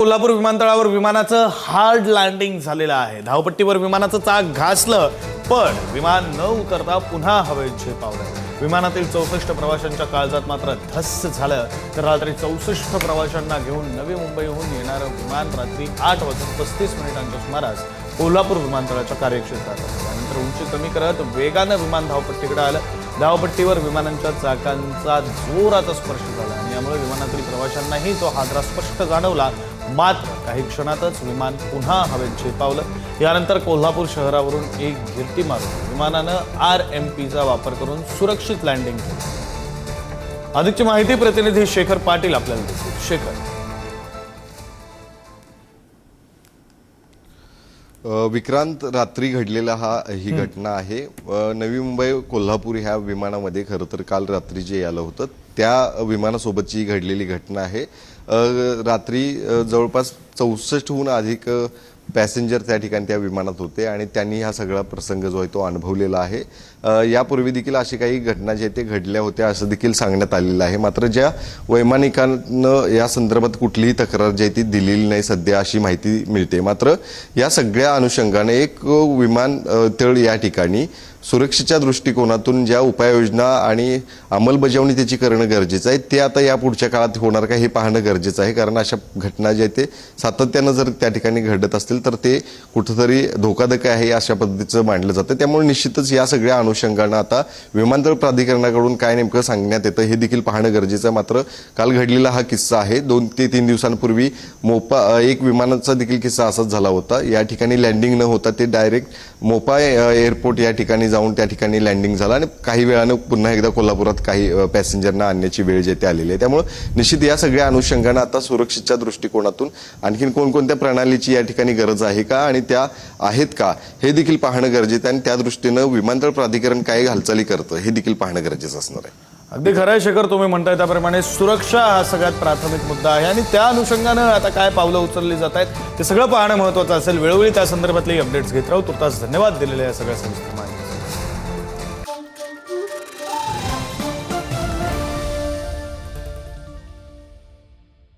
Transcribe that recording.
कोल्हापूर विमानतळावर विमानाचं hard landing झालेलं आहे। धावपट्टीवर विमानाचं चाक घासलं, पण विमान न उतरता पुन्हा हवेत झेपावलं। विमानातील 64 प्रवाशांच्या काळजात मात्र धस्स झालं। तर रात्री 64 प्रवाशांना घेऊन नवी मुंबईहून येणारं विमान रात्री 8:35 सुमारास कोल्हापूर विमानतळाच्या कार्यक्षेत्रात आलं। त्यानंतर उंची कमी करत वेगानं विमान धावपट्टीकडे आलं। धावपट्टीवर विमानांच्या चाकांचा जोराचा स्पर्श झाला आणि यामुळे विमानातील प्रवाशांनाही तो हादरा स्पष्ट जाणवला। मात्र काही क्षणातच विमान पुन्हा हवेत झेपावलं। यानंतर कोल्हापूर शहरावरून एक गिरटी मारून विमानानं RMPचा वापर करून सुरक्षित लँडिंग केलं। अधिकची माहिती प्रतिनिधी शेखर पाटील आपल्याला देतील। शेखर, विक्रांत, रात्री घडलेला ही घटना आहे। नवी मुंबई कोल्हापूर ह्या विमानामध्ये खरं तर काल रात्री जे आलं होतं त्या विमानासोबतची घडलेली घटना आहे। रात्री जवळपास 64हून अधिक पॅसेंजर त्या ठिकाणी त्या विमानात होते आणि त्यांनी हा सगळा प्रसंग जो आहे तो अनुभवलेला आहे। यापूर्वी देखील अशी काही घटना जे ते घडल्या होत्या असं देखील सांगण्यात आलेलं आहे। मात्र ज्या वैमानिकांनं या संदर्भात कुठलीही तक्रार जी आहे ती दिलेली नाही सध्या अशी माहिती मिळते। मात्र या सगळ्या अनुषंगाने एक विमानतळ या ठिकाणी सुरक्षेच्या दृष्टिकोनातून ज्या उपाययोजना आणि अंमलबजावणी त्याची करणं गरजेचं आहे ते आता या पुढच्या काळात होणार का हे पाहणं गरजेचं आहे। कारण अशा घटना ज्या ते सातत्यानं जर त्या ठिकाणी घडत असतील तर ते कुठंतरी धोकादायक आहे अशा पद्धतीचं मानलं जातं। त्यामुळे निश्चितच या सगळ्या अनुषंगानं आता विमानतळ प्राधिकरणाकडून काय नेमकं सांगण्यात येतं हे देखील पाहणं गरजेचं आहे। मात्र काल घडलेला हा किस्सा आहे। 2 ते 3 दिवसांपूर्वी मोपा एक विमानाचा देखील किस्सा असाच झाला होता। या ठिकाणी लँडिंग न होता ते डायरेक्ट मोपा एअरपोर्ट या ठिकाणी जाऊन त्या ठिकाणी लँडिंग झालं आणि काही वेळानं पुन्हा एकदा कोल्हापुरात काही पॅसेंजरना आणण्याची वेळ जे ते आलेली आहे। त्यामुळे निश्चित या सगळ्या अनुषंगानं आता सुरक्षेच्या दृष्टिकोनातून आणखीन कोणकोणत्या प्रणालीची या ठिकाणी गरज आहे का आणि त्या आहेत का हे देखील पाहणं गरजेचं आहे आणि त्या दृष्टीनं विमानतळ प्राधिकरण काय हालचाली करतं हे देखील पाहणं गरजेचं असणार आहे। अगदी खरं आहे शेखर, तुम्ही म्हणताय त्याप्रमाणे सुरक्षा हा सगळ्यात प्राथमिक मुद्दा आहे आणि त्या अनुषंगानं आता काय पावलं उचलली जात आहेत ते सगळं पाहणं महत्त्वाचं असेल। वेळोवेळी त्या संदर्भातले अपडेट्स घेत राहू। तुर्तास धन्यवाद दिलेल्या या सगळ्या सविस्तर